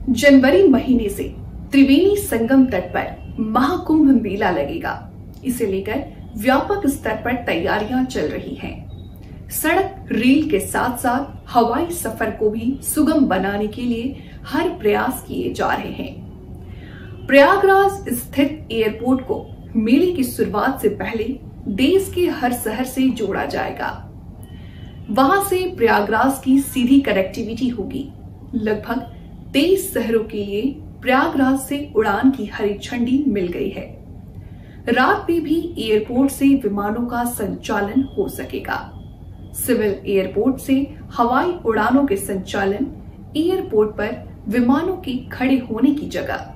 जनवरी महीने से त्रिवेणी संगम तट पर महाकुंभ मेला लगेगा। इसे लेकर व्यापक स्तर पर तैयारियां चल रही हैं। सड़क, रेल के साथ साथ हवाई सफर को भी सुगम बनाने के लिए हर प्रयास किए जा रहे हैं। प्रयागराज स्थित एयरपोर्ट को मेले की शुरुआत से पहले देश के हर शहर से जोड़ा जाएगा। वहां से प्रयागराज की सीधी कनेक्टिविटी होगी। लगभग 23 शहरों के लिए प्रयागराज से उड़ान की हरी झंडी मिल गई है। रात में भी एयरपोर्ट से विमानों का संचालन हो सकेगा। सिविल एयरपोर्ट से हवाई उड़ानों के संचालन, एयरपोर्ट पर विमानों के खड़े होने की जगह,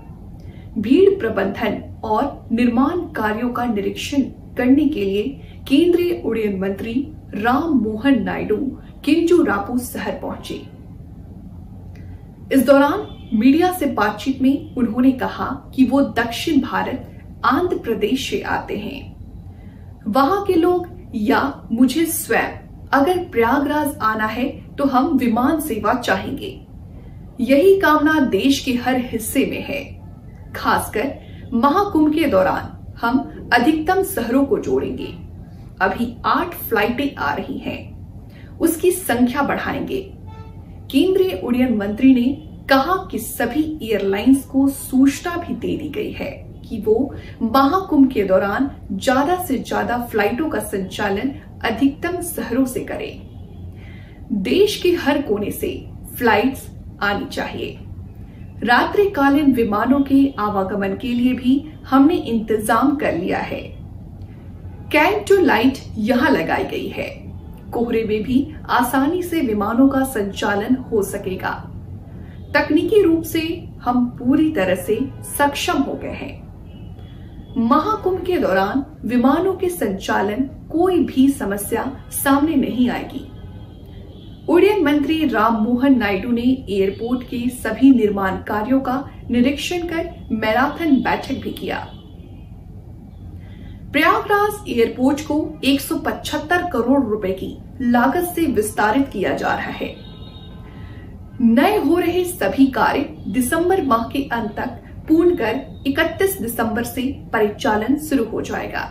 भीड़ प्रबंधन और निर्माण कार्यों का निरीक्षण करने के लिए केंद्रीय उड्डयन मंत्री राम मोहन नायडू किंजरापू शहर पहुंचे। इस दौरान मीडिया से बातचीत में उन्होंने कहा कि वो दक्षिण भारत आंध्र प्रदेश से आते हैं। वहां के लोग या मुझे स्वयं अगर प्रयागराज आना है तो हम विमान सेवा चाहेंगे। यही कामना देश के हर हिस्से में है। खासकर महाकुंभ के दौरान हम अधिकतम शहरों को जोड़ेंगे। अभी 8 फ्लाइटें आ रही हैं, उसकी संख्या बढ़ाएंगे। केंद्रीय उड्डयन मंत्री ने कहा कि सभी एयरलाइंस को सूचना भी दे दी गई है कि वो महाकुंभ के दौरान ज्यादा से ज्यादा फ्लाइटों का संचालन अधिकतम शहरों से करें। देश के हर कोने से फ्लाइट्स आनी चाहिए। रात्रिकालीन विमानों के आवागमन के लिए भी हमने इंतजाम कर लिया है। कैंटो लाइट यहां लगाई गई है। कोहरे में भी आसानी से विमानों का संचालन हो सकेगा। तकनीकी रूप से हम पूरी तरह से सक्षम हो गए हैं। महाकुंभ के दौरान विमानों के संचालन कोई भी समस्या सामने नहीं आएगी। उड्डयन मंत्री राम मोहन नायडू ने एयरपोर्ट के सभी निर्माण कार्यों का निरीक्षण कर मैराथन बैठक भी किया। प्रयागराज एयरपोर्ट को 175 करोड़ रुपए की लागत से विस्तारित किया जा रहा है। नए हो रहे सभी कार्य दिसंबर माह के अंत तक पूर्ण कर 31 दिसंबर से परिचालन शुरू हो जाएगा।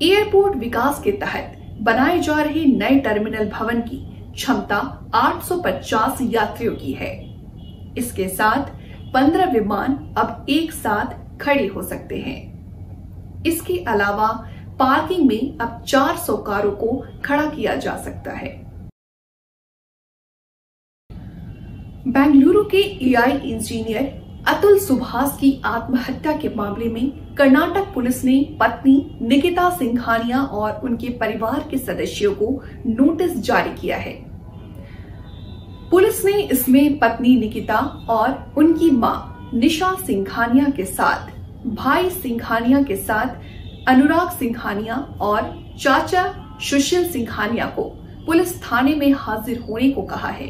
एयरपोर्ट विकास के तहत बनाए जा रहे नए टर्मिनल भवन की क्षमता 850 यात्रियों की है। इसके साथ 15 विमान अब एक साथ खड़े हो सकते हैं। इसके अलावा पार्किंग में अब 400 कारों को खड़ा किया जा सकता है। बेंगलुरु के एआई इंजीनियर अतुल सुभाष की आत्महत्या के मामले में कर्नाटक पुलिस ने पत्नी निकिता सिंघानिया और उनके परिवार के सदस्यों को नोटिस जारी किया है। पुलिस ने इसमें पत्नी निकिता और उनकी मां निशा सिंघानिया के साथ भाई सिंघानिया के साथ अनुराग सिंघानिया और चाचा सुशील सिंघानिया को पुलिस थाने में हाजिर होने को कहा है।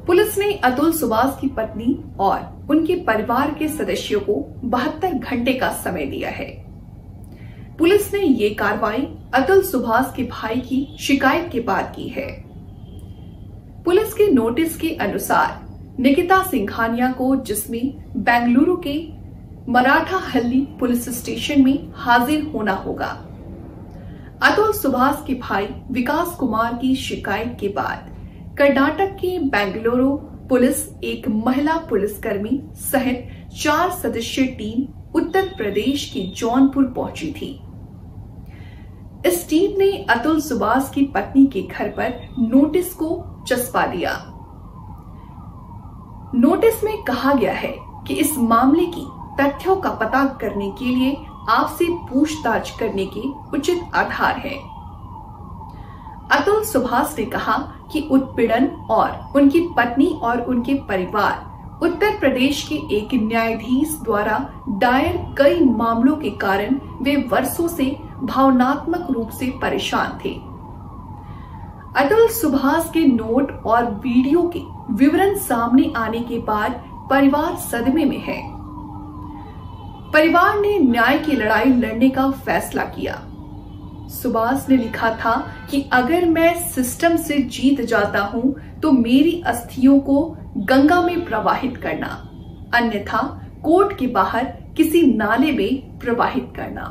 पुलिस ने अतुल सुभाष की पत्नी और उनके परिवार के सदस्यों को 72 घंटे का समय दिया है। पुलिस ने ये कार्रवाई अतुल सुभाष के भाई की शिकायत के बाद की है। पुलिस के नोटिस के अनुसार निकिता सिंघानिया को, जिसमें बेंगलुरु के मराठाहल्ली पुलिस स्टेशन में हाजिर होना होगा। अतुल सुभाष के भाई विकास कुमार की शिकायत के बाद कर्नाटक के बेंगलुरु पुलिस एक महिला पुलिसकर्मी सहित 4 सदस्यीय टीम उत्तर प्रदेश के जौनपुर पहुंची थी। इस टीम ने अतुल सुभाष की पत्नी के घर पर नोटिस को चस्पा दिया। नोटिस में कहा गया है कि इस मामले की तथ्यों का पता करने के लिए आपसे पूछताछ करने के उचित आधार है। अतुल सुभाष ने कहा कि उत्पीड़न और उनकी पत्नी और उनके परिवार उत्तर प्रदेश के एक न्यायाधीश द्वारा दायर कई मामलों के कारण वे वर्षों से भावनात्मक रूप से परेशान थे। अतुल सुभाष के नोट और वीडियो के विवरण सामने आने के बाद परिवार सदमे में है। परिवार ने न्याय की लड़ाई लड़ने का फैसला किया। सुभाष ने लिखा था कि अगर मैं सिस्टम से जीत जाता हूं तो मेरी अस्थियों को गंगा में प्रवाहित करना, अन्यथा कोर्ट के बाहर किसी नाले में प्रवाहित करना।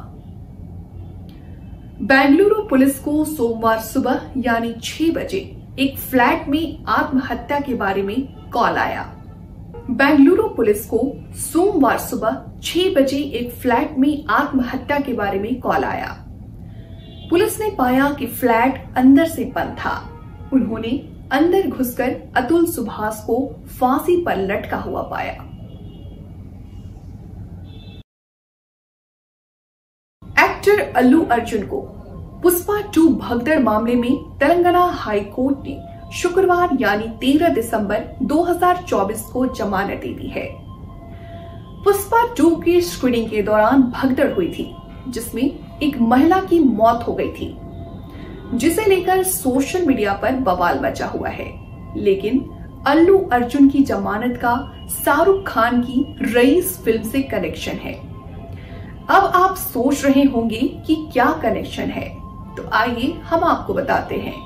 बेंगलुरु पुलिस को सोमवार सुबह यानी 6 बजे एक फ्लैट में आत्महत्या के बारे में कॉल आया। बेंगलुरु पुलिस को सोमवार सुबह 6 बजे एक फ्लैट में आत्महत्या के बारे में कॉल आया। पुलिस ने पाया कि फ्लैट अंदर से बंद था। उन्होंने अंदर घुसकर अतुल सुभाष को फांसी पर लटका हुआ पाया। एक्टर अल्लू अर्जुन को पुष्पा 2 भगदड़ मामले में तेलंगाना हाई कोर्ट ने शुक्रवार यानी 13 दिसंबर 2024 को जमानत दे दी है। पुष्पा 2 की स्क्रीनिंग के दौरान भगदड़ हुई थी, जिसमें एक महिला की मौत हो गई थी, जिसे लेकर सोशल मीडिया पर बवाल मचा हुआ है। लेकिन अल्लू अर्जुन की जमानत का शाहरुख खान की रईस फिल्म से कनेक्शन है। अब आप सोच रहे होंगे कि क्या कनेक्शन है, तो आइए हम आपको बताते हैं।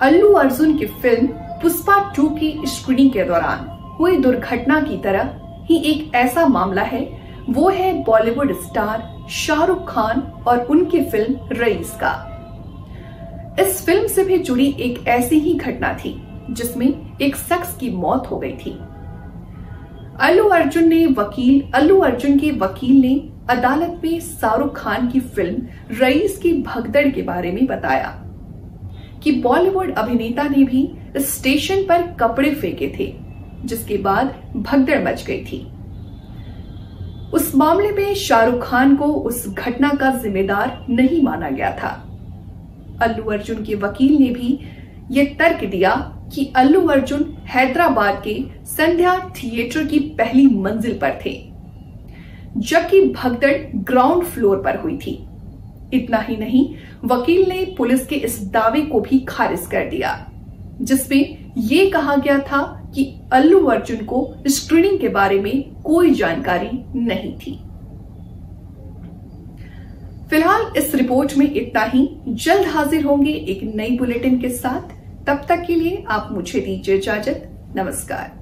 अल्लू अर्जुन की फिल्म पुष्पा 2 की स्क्रीनिंग के दौरान हुई दुर्घटना की तरह ही एक ऐसा मामला है, वो है बॉलीवुड स्टार शाहरुख खान और उनकी फिल्म रईस का। इस फिल्म से भी जुड़ी एक ऐसी ही घटना थी, जिसमें एक शख्स की मौत हो गई थी। अल्लू अर्जुन के वकील ने अदालत में शाहरुख खान की फिल्म रईस की भगदड़ के बारे में बताया कि बॉलीवुड अभिनेता ने भी स्टेशन पर कपड़े फेंके थे, जिसके बाद भगदड़ मच गई थी। उस मामले में शाहरुख खान को उस घटना का जिम्मेदार नहीं माना गया था। अल्लू अर्जुन के वकील ने भी ये तर्क दिया कि अल्लू अर्जुन हैदराबाद के संध्या थिएटर की पहली मंजिल पर थे, जबकि भगदड़ ग्राउंड फ्लोर पर हुई थी। इतना ही नहीं, वकील ने पुलिस के इस दावे को भी खारिज कर दिया, जिसमें यह कहा गया था कि अल्लू अर्जुन को स्क्रीनिंग के बारे में कोई जानकारी नहीं थी। फिलहाल इस रिपोर्ट में इतना ही। जल्द हाजिर होंगे एक नई बुलेटिन के साथ। तब तक के लिए आप मुझे दीजिए इजाजत। नमस्कार।